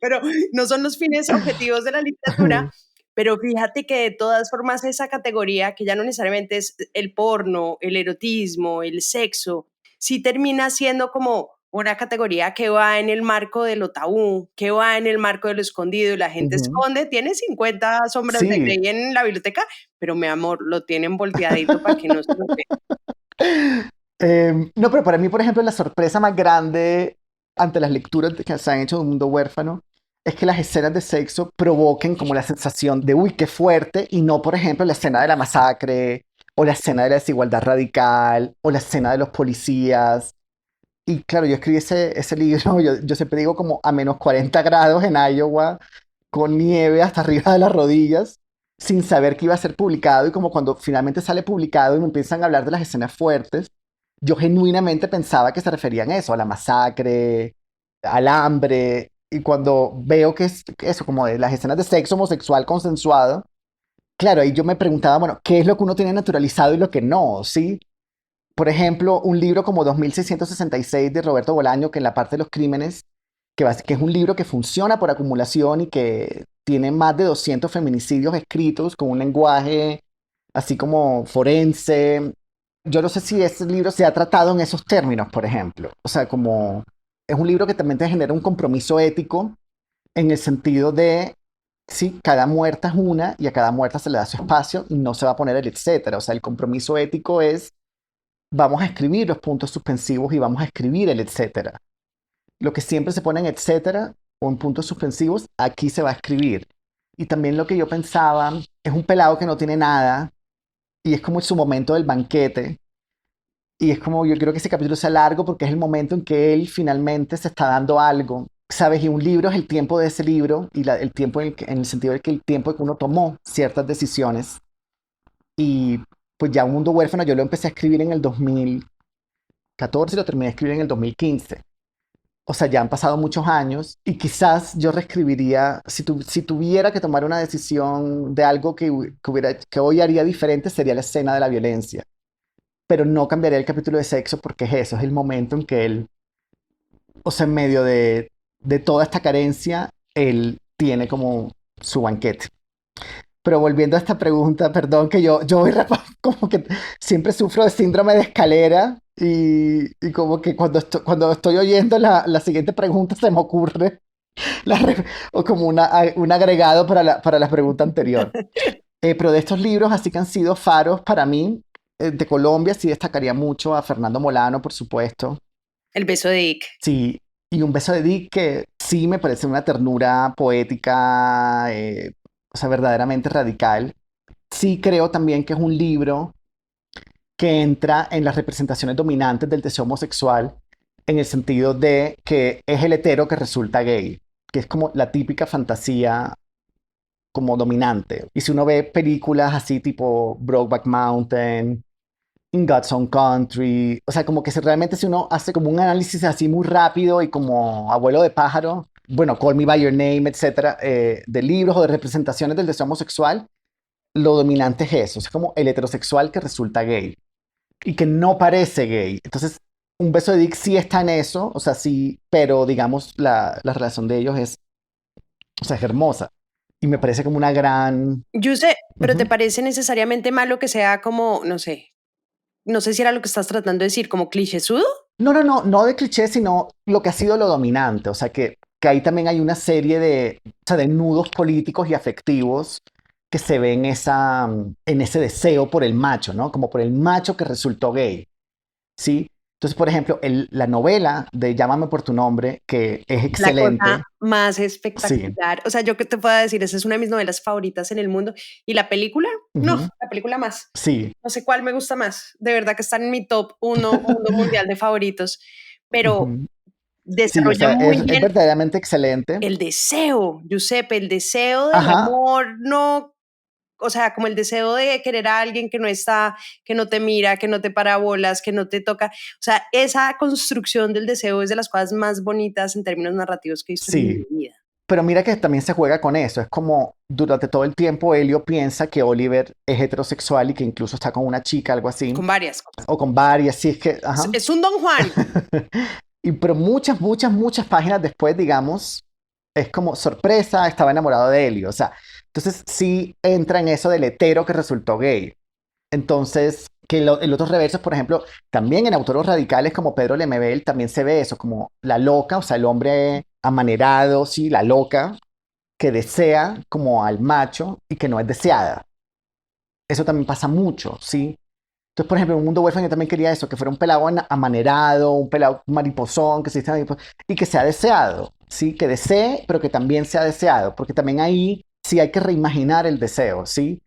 pero no son los fines objetivos de la literatura. Pero fíjate que de todas formas esa categoría, que ya no necesariamente es el porno, el erotismo, el sexo, sí termina siendo como una categoría que va en el marco de lo tabú, que va en el marco de lo escondido y la gente Ujú. esconde, tiene 50 sombras de Sí. Grey en la biblioteca, pero mi amor, lo tienen volteadito para que no se lo vea. No, pero para mí, por ejemplo, la sorpresa más grande ante las lecturas que se han hecho de Un Mundo Huérfano es que las escenas de sexo provoquen como la sensación de, uy, qué fuerte, y no, por ejemplo, la escena de la masacre, o la escena de la desigualdad radical, o la escena de los policías. Y claro, yo escribí ese libro, yo siempre digo como a -40 grados en Iowa, con nieve hasta arriba de las rodillas, sin saber que iba a ser publicado, y como cuando finalmente sale publicado y me empiezan a hablar de las escenas fuertes, yo genuinamente pensaba que se referían a eso, a la masacre, al hambre, y cuando veo que eso, como de las escenas de sexo homosexual consensuado, claro, ahí yo me preguntaba, bueno, ¿qué es lo que uno tiene naturalizado y lo que no? ¿Sí? Por ejemplo, un libro como 2666 de Roberto Bolaño, que en la parte de los crímenes que es un libro que funciona por acumulación y que tiene más de 200 feminicidios escritos con un lenguaje así como forense. Yo no sé si ese libro se ha tratado en esos términos, por ejemplo. O sea, como es un libro que también te genera un compromiso ético en el sentido de, sí, cada muerta es una y a cada muerta se le da su espacio y no se va a poner el etcétera. O sea, el compromiso ético es, vamos a escribir los puntos suspensivos y vamos a escribir el etcétera. Lo que siempre se pone en etcétera o en puntos suspensivos, aquí se va a escribir. Y también lo que yo pensaba, es un pelado que no tiene nada y es como en su momento del banquete. Y es como, yo creo que ese capítulo sea largo porque es el momento en que él finalmente se está dando algo, ¿sabes? Y un libro es el tiempo de ese libro y el tiempo en el sentido de que el tiempo en que uno tomó ciertas decisiones. Y pues ya Un Mundo Huérfano yo lo empecé a escribir en el 2014 y lo terminé de escribir en el 2015. O sea, ya han pasado muchos años y quizás yo reescribiría, si tuviera que tomar una decisión de algo que hoy haría diferente, sería la escena de la violencia. Pero no cambiaría el capítulo de sexo porque es eso, es el momento en que él, o sea, en medio de toda esta carencia, él tiene como su banquete. Pero volviendo a esta pregunta, perdón que yo voy como que siempre sufro de síndrome de escalera y como que cuando estoy oyendo la siguiente pregunta se me ocurre o como un agregado para la pregunta anterior. Pero de estos libros, así que han sido faros para mí, de Colombia sí destacaría mucho a Fernando Molano, por supuesto. El beso de Dick. Sí, y Un beso de Dick que sí me parece una ternura poética, o sea, verdaderamente radical. Sí creo también que es un libro que entra en las representaciones dominantes del deseo homosexual en el sentido de que es el hetero que resulta gay, que es como la típica fantasía como dominante. Y si uno ve películas así tipo Brokeback Mountain, In God's Own Country, o sea, como que realmente si uno hace como un análisis así muy rápido y como Abuelo de pájaro, bueno, Call Me By Your Name, etcétera, de libros o de representaciones del deseo homosexual, lo dominante es eso, es como el heterosexual que resulta gay y que no parece gay. Entonces, Un beso de Dick sí está en eso, o sea, sí, pero digamos, la relación de ellos es, o sea, es hermosa. Y me parece como una gran... Yo sé, pero ¿te Ujú. parece necesariamente malo que sea como, no sé si era lo que estás tratando de decir, como clichésudo? No de cliché, sino lo que ha sido lo dominante. O sea, que ahí también hay una serie o sea, de nudos políticos y afectivos que se ven en ese deseo por el macho, ¿no? Como por el macho que resultó gay, ¿sí? Entonces, por ejemplo, la novela de Llámame por tu nombre, que es La excelente, cosa más sí. espectacular. O sea, yo que te puedo decir, esa es una de mis novelas favoritas en el mundo. ¿Y la película? No, Ujú, la película más. sí. No sé cuál me gusta más. De verdad que está en mi top 1 mundo mundial de favoritos. Pero Ujú. Sí, o desarrolla sea, muy es bien verdaderamente excelente. el deseo, Giuseppe, el deseo del Ajá, amor, no, o sea, como el deseo de querer a alguien que no está, que no te mira, que no te para bolas, que no te toca. O sea, esa construcción del deseo es de las cosas más bonitas en términos narrativos que he visto en sí. mi vida. Pero mira que también se juega con eso. Es como durante todo el tiempo Elio piensa que Oliver es heterosexual y que incluso está con una chica, algo así. Con varias cosas. O con varias, sí, es que, ajá. Es un Don Juan. Pero muchas páginas después, digamos, es como sorpresa, estaba enamorado de Elio. O sea, entonces sí entra en eso del hetero que resultó gay. Entonces, que en otros reversos, por ejemplo, también en autores radicales como Pedro Lemebel también se ve eso, como la loca, o sea, el hombre amanerado, sí, la loca, que desea como al macho y que no es deseada. Eso también pasa mucho, ¿sí? Entonces, por ejemplo, en Un Mundo Huérfano yo también quería eso, que fuera un pelado amanerado, un pelado mariposón, que exista y que sea deseado, ¿sí? Que desee, pero que también sea deseado, porque también ahí sí hay que reimaginar el deseo, ¿sí?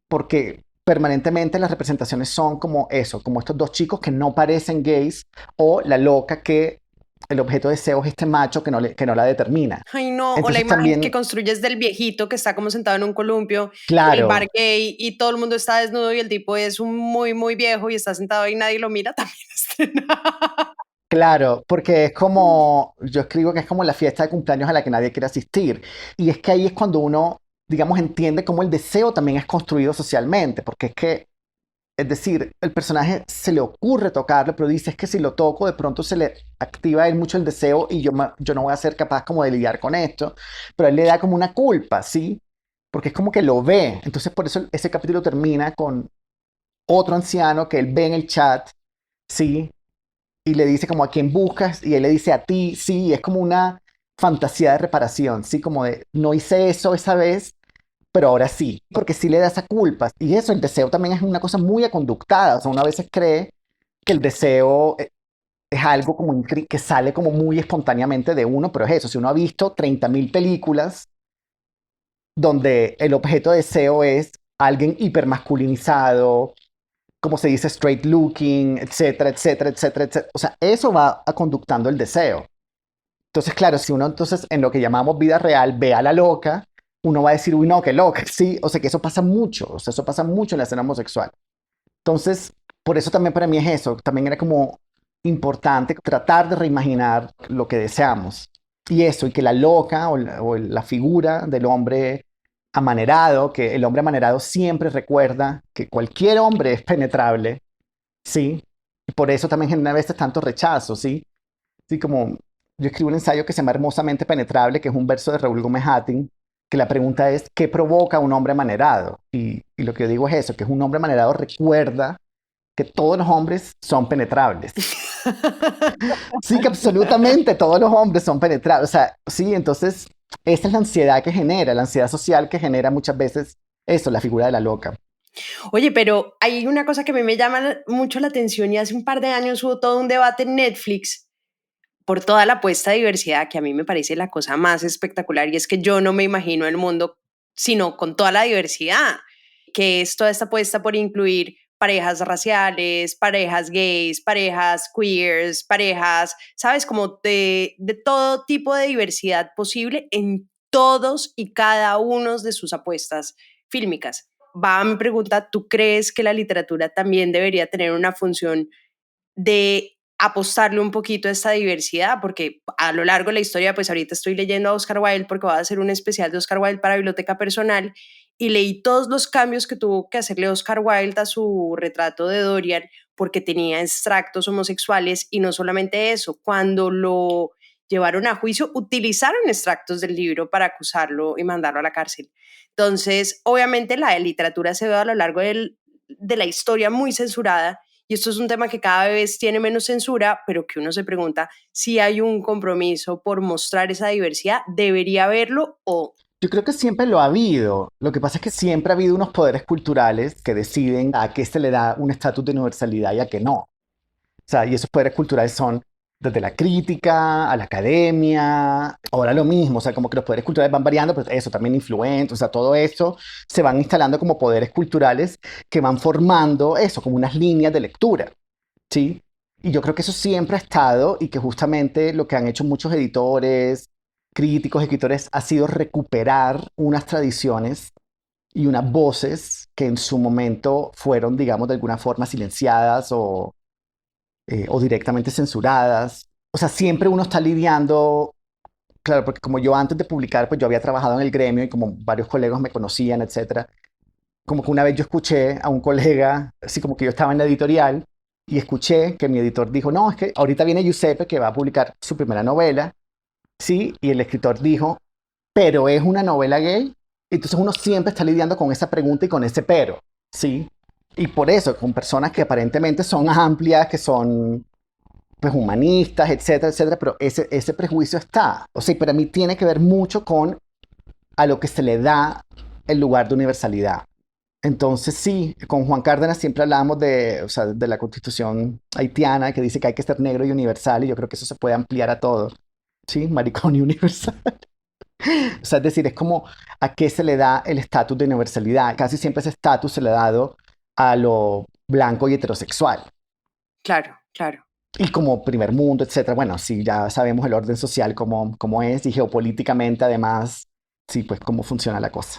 Porque permanentemente las representaciones son como eso, como estos dos chicos que no parecen gays o la loca que el objeto de deseo es este macho que no la determina. Ay, no, o la Entonces imagen que también, construyes del viejito que está como sentado en un columpio en el bar claro, gay y todo el mundo está desnudo y el tipo es un muy, muy viejo y está sentado y nadie lo mira, también claro, porque es como, yo escribo que es como la fiesta de cumpleaños a la que nadie quiere asistir. Y es que ahí es cuando uno, digamos, entiende cómo el deseo también es construido socialmente, porque es que Es decir, el personaje se le ocurre tocarlo, pero dice es que si lo toco de pronto se le activa a él mucho el deseo y yo no voy a ser capaz como de lidiar con esto, pero a él le da como una culpa, ¿sí? Porque es como que lo ve. Entonces por eso ese capítulo termina con otro anciano que él ve en el chat, ¿sí? Y le dice como a quién buscas y él le dice a ti, sí, es como una fantasía de reparación, ¿sí? Como de no hice eso esa vez, pero ahora sí, porque sí le da esa culpa. Y eso, el deseo también es una cosa muy aconductada, o sea, uno a veces cree que el deseo es algo como que sale como muy espontáneamente de uno, pero es eso, si uno ha visto 30.000 películas donde el objeto de deseo es alguien hipermasculinizado, como se dice, straight looking, etcétera, etcétera, etcétera, etcétera. O sea, eso va conductando el deseo. Entonces, claro, si uno entonces en lo que llamamos vida real ve a la loca, uno va a decir, uy, no, qué loca, sí. O sea, que eso pasa mucho, o sea, eso pasa mucho en la escena homosexual. Entonces, por eso también para mí es eso, también era como importante tratar de reimaginar lo que deseamos. Y eso, y que la loca o la figura del hombre amanerado, que el hombre amanerado siempre recuerda que cualquier hombre es penetrable, ¿sí? Y por eso también genera a veces tanto rechazo, ¿sí? Sí, como yo escribo un ensayo que se llama Hermosamente Penetrable, que es un verso de Raúl Gómez Hattin, que la pregunta es, ¿qué provoca un hombre amanerado? Y lo que yo digo es eso, que es un hombre amanerado recuerda que todos los hombres son penetrables. Sí, que absolutamente todos los hombres son penetrables. O sea, sí, entonces esa es la ansiedad que genera, la ansiedad social que genera muchas veces eso, la figura de la loca. Oye, pero hay una cosa que a mí me llama mucho la atención y hace un par de años hubo todo un debate en Netflix por toda la apuesta a diversidad, que a mí me parece la cosa más espectacular, y es que yo no me imagino el mundo sino con toda la diversidad, que es toda esta apuesta por incluir parejas raciales, parejas gays, parejas queers, parejas, ¿sabes? Como de todo tipo de diversidad posible en todos y cada uno de sus apuestas fílmicas. Va a mi pregunta, ¿tú crees que la literatura también debería tener una función de apostarle un poquito a esta diversidad? Porque a lo largo de la historia, pues ahorita estoy leyendo a Oscar Wilde porque voy a hacer un especial de Oscar Wilde para Biblioteca Personal y leí todos los cambios que tuvo que hacerle Oscar Wilde a su retrato de Dorian porque tenía extractos homosexuales, y no solamente eso, cuando lo llevaron a juicio utilizaron extractos del libro para acusarlo y mandarlo a la cárcel. Entonces, obviamente la literatura se ve a lo largo de la historia muy censurada, y esto es un tema que cada vez tiene menos censura, pero que uno se pregunta si hay un compromiso por mostrar esa diversidad, ¿debería haberlo o...? Yo creo que siempre lo ha habido. Lo que pasa es que siempre ha habido unos poderes culturales que deciden a qué se le da un estatus de universalidad y a qué no. O sea, y esos poderes culturales son desde la crítica a la academia, ahora lo mismo, o sea, como que los poderes culturales van variando, pero eso también influencia, o sea, todo eso se van instalando como poderes culturales que van formando eso, como unas líneas de lectura, ¿sí? Y yo creo que eso siempre ha estado y que justamente lo que han hecho muchos editores, críticos, escritores, ha sido recuperar unas tradiciones y unas voces que en su momento fueron, digamos, de alguna forma silenciadas o directamente censuradas. O sea, siempre uno está lidiando, claro, porque como yo antes de publicar, pues yo había trabajado en el gremio y como varios colegas me conocían, etcétera. Como que una vez yo escuché a un colega, así como que yo estaba en la editorial y escuché que mi editor dijo, no, es que ahorita viene Giuseppe que va a publicar su primera novela, sí, y el escritor dijo, pero es una novela gay. Entonces uno siempre está lidiando con esa pregunta y con ese pero, sí. Y por eso, con personas que aparentemente son amplias, que son pues humanistas, etcétera, etcétera, pero ese prejuicio está. O sea, para mí tiene que ver mucho con a lo que se le da el lugar de universalidad. Entonces sí, con Juan Cárdenas siempre hablábamos de, o sea, de la constitución haitiana que dice que hay que ser negro y universal, y yo creo que eso se puede ampliar a todo. Sí, maricón y universal. O sea, es decir, es como a qué se le da el estatus de universalidad. Casi siempre ese estatus se le ha dado a lo blanco y heterosexual. Claro, claro. Y como primer mundo, etcétera. Bueno, sí, ya sabemos el orden social cómo es, y geopolíticamente además, sí, pues cómo funciona la cosa.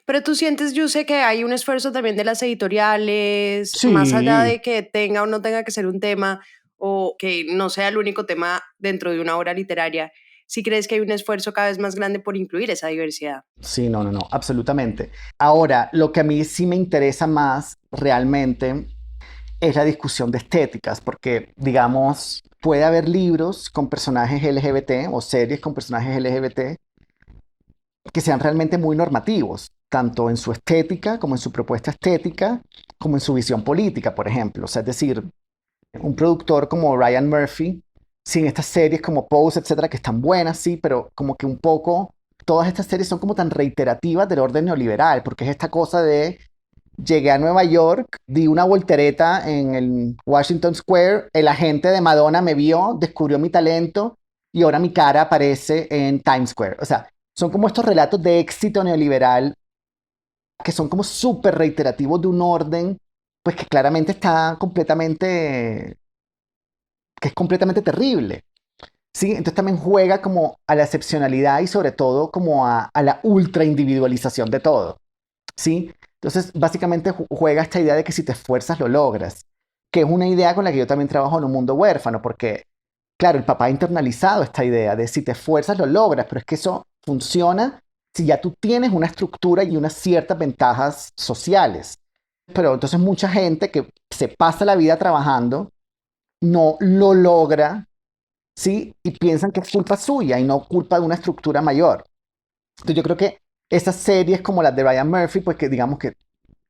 Pero tú sientes, yo sé que hay un esfuerzo también de las editoriales, Sí. más allá de que tenga o no tenga que ser un tema, o que no sea el único tema dentro de una obra literaria. ¿Sí crees que hay un esfuerzo cada vez más grande por incluir esa diversidad? Sí, no, absolutamente. Ahora, lo que a mí sí me interesa más realmente es la discusión de estéticas, porque, digamos, puede haber libros con personajes LGBT o series con personajes LGBT que sean realmente muy normativos, tanto en su estética como en su propuesta estética, como en su visión política, por ejemplo. O sea, es decir, un productor como Ryan Murphy, sin estas series como Pose, etcétera, que están buenas, sí, pero como que un poco, todas estas series son como tan reiterativas del orden neoliberal, porque es esta cosa de llegué a Nueva York, di una voltereta en el Washington Square, el agente de Madonna me vio, descubrió mi talento y ahora mi cara aparece en Times Square. O sea, son como estos relatos de éxito neoliberal que son como súper reiterativos de un orden, pues que claramente está completamente, que es completamente terrible. Sí, entonces también juega como a la excepcionalidad y sobre todo como a la ultra individualización de todo. ¿Sí? Entonces, básicamente juega esta idea de que si te esfuerzas lo logras, que es una idea con la que yo también trabajo en Un Mundo Huérfano, porque, claro, el papá ha internalizado esta idea de si te esfuerzas lo logras, pero es que eso funciona si ya tú tienes una estructura y unas ciertas ventajas sociales. Pero entonces mucha gente que se pasa la vida trabajando no lo logra, ¿sí? Y piensan que es culpa suya y no culpa de una estructura mayor. Entonces yo creo que esas series como las de Ryan Murphy, pues que digamos que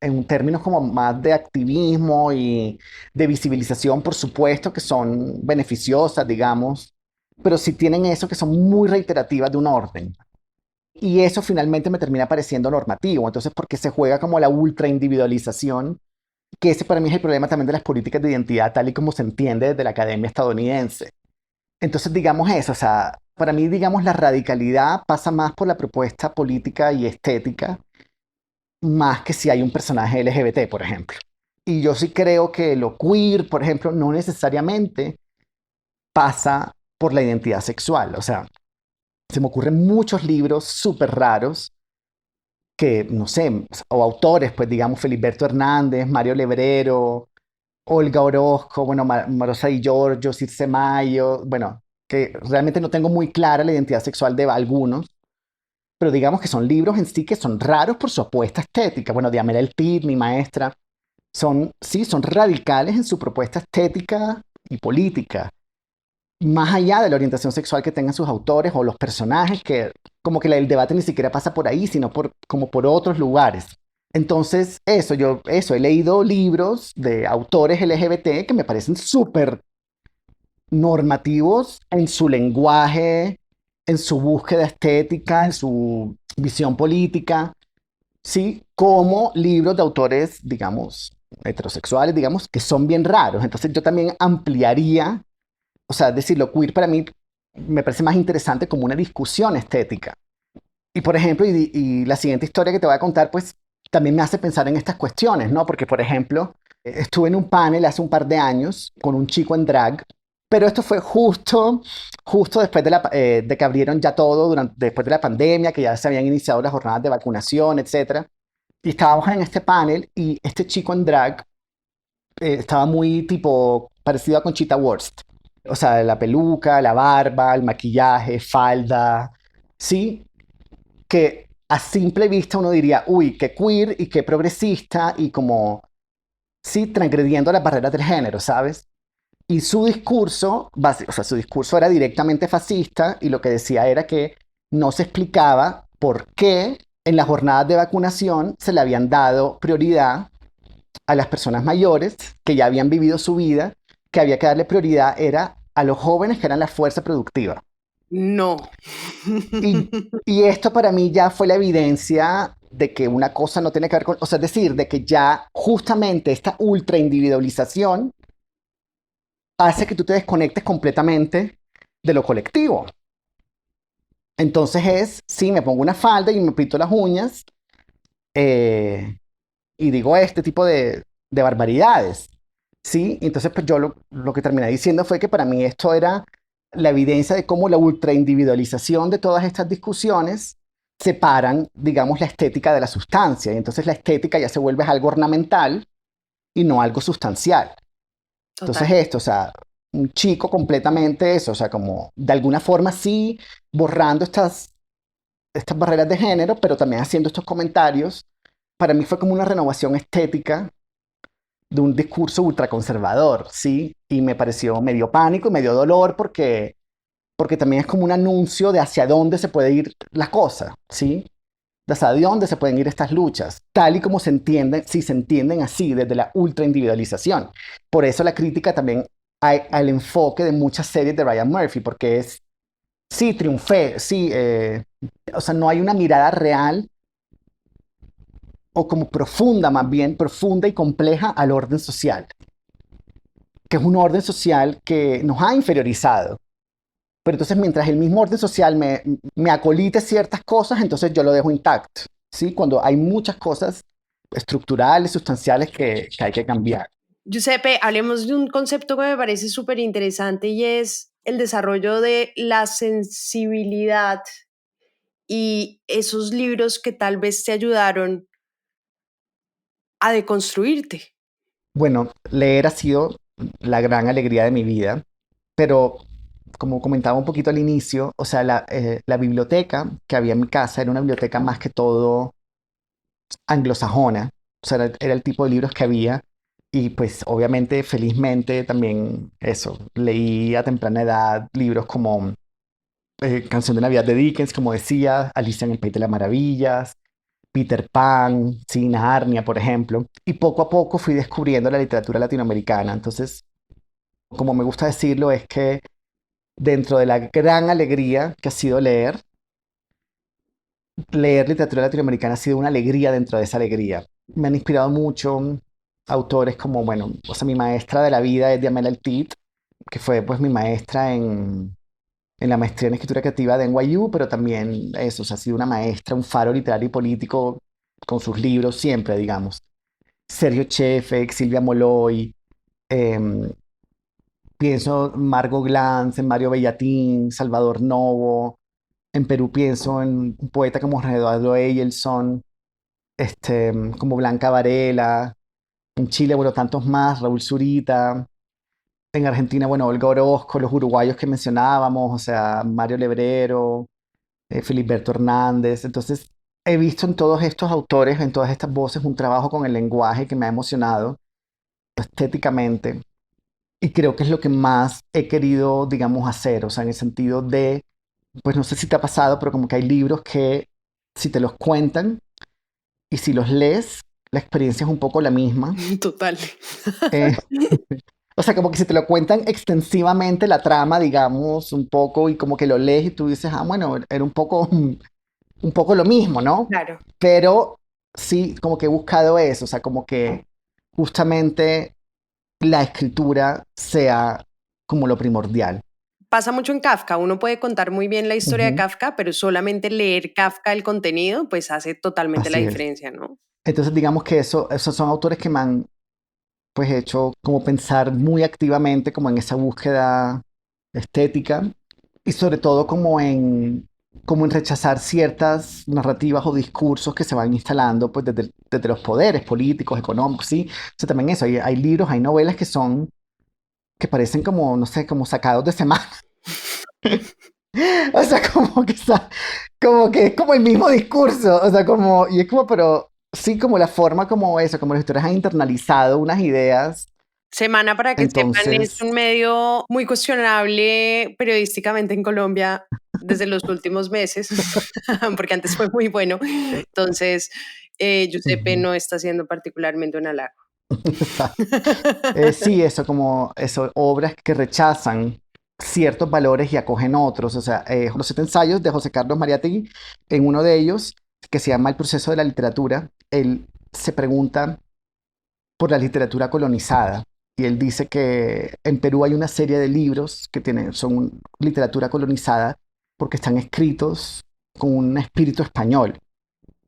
en términos como más de activismo y de visibilización, por supuesto que son beneficiosas, digamos, pero sí tienen eso que son muy reiterativas de un orden. Y eso finalmente me termina pareciendo normativo, entonces porque se juega como la ultra individualización, que ese para mí es el problema también de las políticas de identidad tal y como se entiende desde la academia estadounidense. Entonces, digamos eso, o sea, para mí, digamos, la radicalidad pasa más por la propuesta política y estética, más que si hay un personaje LGBT, por ejemplo. Y yo sí creo que lo queer, por ejemplo, no necesariamente pasa por la identidad sexual. O sea, se me ocurren muchos libros súper raros que, no sé, o autores, pues digamos, Feliberto Hernández, Mario Lebrero, Olga Orozco, bueno, Marosa Di Giorgio, Circe Mayo, bueno, que realmente no tengo muy clara la identidad sexual de algunos, pero digamos que son libros en sí que son raros por su apuesta estética. Bueno, Diamela El Cid, mi maestra, son, sí, son radicales en su propuesta estética y política, más allá de la orientación sexual que tengan sus autores o los personajes, que como que el debate ni siquiera pasa por ahí, sino por, como por otros lugares. Entonces, he leído libros de autores LGBT que me parecen súper normativos en su lenguaje, en su búsqueda estética, en su visión política, ¿sí? Como libros de autores, digamos, heterosexuales, digamos, que son bien raros. Entonces yo también ampliaría, o sea, decir, lo queer para mí me parece más interesante como una discusión estética. Y por ejemplo, y la siguiente historia que te voy a contar, pues también me hace pensar en estas cuestiones, ¿no? Porque, por ejemplo, estuve en un panel hace un par de años con un chico en drag, pero esto fue justo después de que abrieron ya todo, después de la pandemia, que ya se habían iniciado las jornadas de vacunación, etcétera. Y estábamos en este panel y este chico en drag estaba muy tipo parecido a Conchita Wurst. O sea, la peluca, la barba, el maquillaje, falda, ¿sí? Que a simple vista uno diría, uy, qué queer y qué progresista y como, sí, transgrediendo las barreras del género, ¿sabes? Y su discurso, o sea, su discurso era directamente fascista y lo que decía era que no se explicaba por qué en las jornadas de vacunación se le habían dado prioridad a las personas mayores que ya habían vivido su vida, que había que darle prioridad era a los jóvenes que eran la fuerza productiva. No. Y esto para mí ya fue la evidencia de que una cosa no tiene que ver con, o sea, es decir, de que ya justamente esta ultra individualización hace que tú te desconectes completamente de lo colectivo. Entonces sí, me pongo una falda y me pinto las uñas y digo este tipo de barbaridades, ¿sí? Entonces pues yo lo que terminé diciendo fue que para mí esto era la evidencia de cómo la ultraindividualización de todas estas discusiones separan, digamos, la estética de la sustancia. Y entonces la estética ya se vuelve algo ornamental y no algo sustancial. Entonces esto, o sea, un chico completamente eso, o sea, como de alguna forma sí borrando estas barreras de género, pero también haciendo estos comentarios, para mí fue como una renovación estética de un discurso ultraconservador, ¿sí? Y me pareció medio pánico y medio dolor porque también es como un anuncio de hacia dónde se puede ir la cosa, ¿sí? De hacia dónde se pueden ir estas luchas, tal y como se entienden, si se entienden así, desde la ultraindividualización. Por eso la crítica también al enfoque de muchas series de Ryan Murphy, porque es, sí, triunfé, sí, o sea, no hay una mirada real o como profunda, más bien profunda y compleja al orden social, que es un orden social que nos ha inferiorizado. Pero entonces mientras el mismo orden social me acolite ciertas cosas, entonces yo lo dejo intacto, ¿sí? Cuando hay muchas cosas estructurales, sustanciales que hay que cambiar. Giuseppe, hablemos de un concepto que me parece súper interesante y es el desarrollo de la sensibilidad y esos libros que tal vez te ayudaron a deconstruirte. Bueno, leer ha sido la gran alegría de mi vida, pero como comentaba un poquito al inicio, o sea, la biblioteca que había en mi casa era una biblioteca más que todo anglosajona, o sea, era el tipo de libros que había y pues obviamente, felizmente también eso, leí a temprana edad libros como Canción de Navidad de Dickens, como decía, Alicia en el País de las Maravillas, Peter Pan, sí, Narnia, por ejemplo, y poco a poco fui descubriendo la literatura latinoamericana. Entonces, como me gusta decirlo, es que dentro de la gran alegría que ha sido leer literatura latinoamericana ha sido una alegría dentro de esa alegría. Me han inspirado mucho autores como, bueno, o sea, mi maestra de la vida es Diamela Altit, que fue pues mi maestra en la maestría en escritura creativa de NYU, pero también eso, o sea, ha sido una maestra, un faro literario y político con sus libros siempre, digamos. Sergio Chefek, Silvia Moloy, em, pienso en Margot Glantz, en Mario Bellatín, Salvador Novo. En Perú pienso en un poeta como Eduardo Eyelson, como Blanca Varela. En Chile, bueno, tantos más, Raúl Zurita. En Argentina, bueno, Olga Orozco, los uruguayos que mencionábamos, o sea, Mario Lebrero, Filiberto Hernández. Entonces, he visto en todos estos autores, en todas estas voces, un trabajo con el lenguaje que me ha emocionado estéticamente. Y creo que es lo que más he querido, digamos, hacer, o sea, en el sentido de, pues no sé si te ha pasado, pero como que hay libros que si te los cuentan y si los lees, la experiencia es un poco la misma. Total. Eh, o sea, como que si te lo cuentan extensivamente la trama, digamos, un poco, y como que lo lees y tú dices, ah, bueno, era un poco lo mismo, ¿no? Claro. Pero sí, como que he buscado eso, o sea, como que justamente la escritura sea como lo primordial. Pasa mucho en Kafka, uno puede contar muy bien la historia de Ujú. Kafka, pero solamente leer Kafka, el contenido, pues hace totalmente la Así es. diferencia, ¿no? Entonces, digamos que esos son autores que me han pues hecho como pensar muy activamente como en esa búsqueda estética y sobre todo como en rechazar ciertas narrativas o discursos que se van instalando pues desde los poderes políticos, económicos, ¿sí? O sea, también eso, hay libros, hay novelas que parecen como, no sé, como sacados de semana. O sea, como que es como el mismo discurso, o sea, como, y es como, pero sí, como la forma como eso, como los historias han internalizado unas ideas, Semana, para que sepan, es entonces, un medio muy cuestionable periodísticamente en Colombia desde los últimos meses, porque antes fue muy bueno. Entonces, Giuseppe ujú, no está siendo particularmente un halago. sí, eso, como eso, obras que rechazan ciertos valores y acogen otros, o sea, los 7 ensayos de José Carlos Mariátegui, en uno de ellos, que se llama El proceso de la literatura, él se pregunta por la literatura colonizada. Y él dice que en Perú hay una serie de libros que son literatura colonizada porque están escritos con un espíritu español.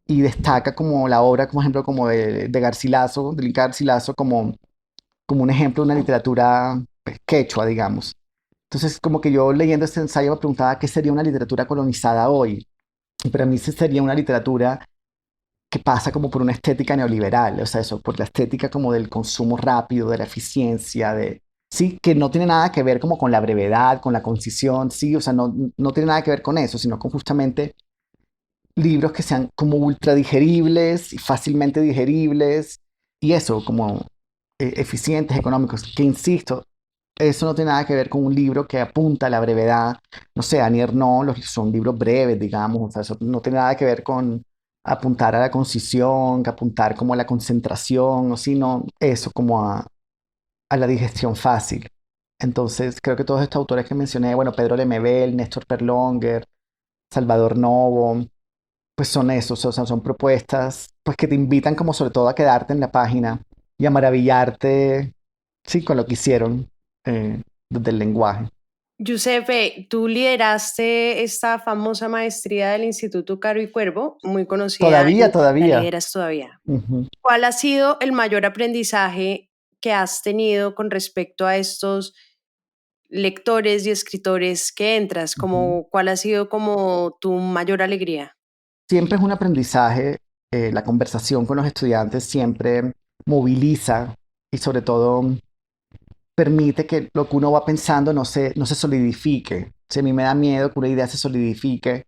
Y destaca como la obra, por ejemplo, como de Garcilaso, de Inca Garcilaso, como un ejemplo de una literatura pues, quechua, digamos. Entonces, como que yo leyendo este ensayo me preguntaba qué sería una literatura colonizada hoy. Y para mí sí sería una literatura que pasa como por una estética neoliberal, o sea, eso, por la estética como del consumo rápido, de la eficiencia, sí, que no tiene nada que ver como con la brevedad, con la concisión, sí, o sea, no tiene nada que ver con eso, sino con justamente libros que sean como ultra digeribles y fácilmente digeribles, y eso, como eficientes, económicos, que insisto, eso no tiene nada que ver con un libro que apunta a la brevedad. No sé, Annie Ernaux son libros breves, digamos. O sea, eso no tiene nada que ver con apuntar a la concisión, que apuntar como a la concentración, o sino eso, como a la digestión fácil. Entonces, creo que todos estos autores que mencioné, bueno, Pedro Lemebel, Néstor Perlonger, Salvador Novo, pues son esos, o sea, son propuestas pues que te invitan como sobre todo a quedarte en la página y a maravillarte, sí, con lo que hicieron desde el lenguaje. Giuseppe, tú lideraste esta famosa maestría del Instituto Caro y Cuervo, muy conocida. Todavía. La lideras todavía. Uh-huh. ¿Cuál ha sido el mayor aprendizaje que has tenido con respecto a estos lectores y escritores que entras? ¿Cuál ha sido como tu mayor alegría? Siempre es un aprendizaje, la conversación con los estudiantes siempre moviliza y sobre todo permite que lo que uno va pensando no se solidifique. Si a mí me da miedo que una idea se solidifique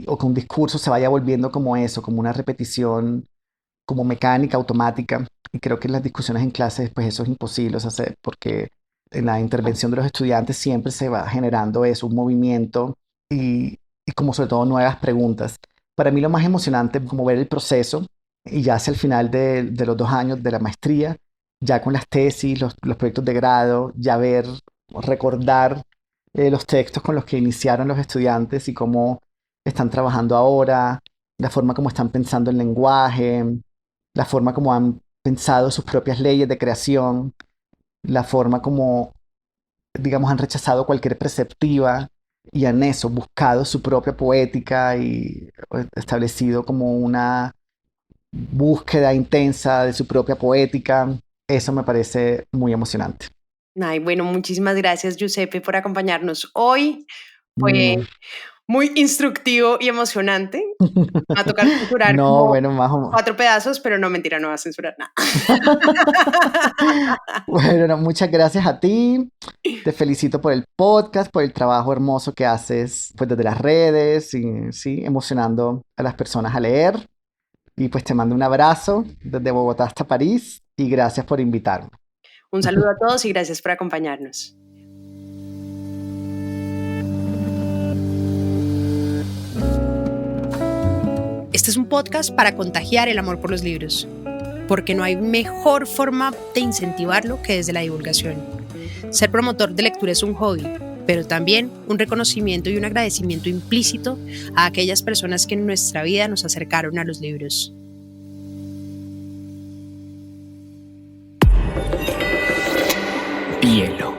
o que un discurso se vaya volviendo como eso, como una repetición, como mecánica, automática. Y creo que en las discusiones en clases, pues eso es imposible hacer, porque en la intervención de los estudiantes siempre se va generando eso, un movimiento y como sobre todo nuevas preguntas. Para mí lo más emocionante es como ver el proceso y ya hacia el final de los 2 años de la maestría, ya con las tesis, los proyectos de grado, ya recordar los textos con los que iniciaron los estudiantes y cómo están trabajando ahora, la forma como están pensando el lenguaje, la forma como han pensado sus propias leyes de creación, la forma como, digamos, han rechazado cualquier perspectiva y han eso, buscado su propia poética y establecido como una búsqueda intensa de su propia poética. Eso me parece muy emocionante. Ay, bueno, muchísimas gracias, Giuseppe, por acompañarnos hoy. Fue muy instructivo y emocionante. Me va a tocar censurar no, bueno, más o menos 4 pedazos, pero no, mentira, no va a censurar nada. Bueno, no, muchas gracias a ti. Te felicito por el podcast, por el trabajo hermoso que haces pues, desde las redes y sí, emocionando a las personas a leer. Y pues te mando un abrazo desde Bogotá hasta París y gracias por invitarme. Un saludo a todos y gracias por acompañarnos. Este es un podcast para contagiar el amor por los libros, porque no hay mejor forma de incentivarlo que desde la divulgación. Ser promotor de lectura es un hobby, pero también un reconocimiento y un agradecimiento implícito a aquellas personas que en nuestra vida nos acercaron a los libros. Hielo.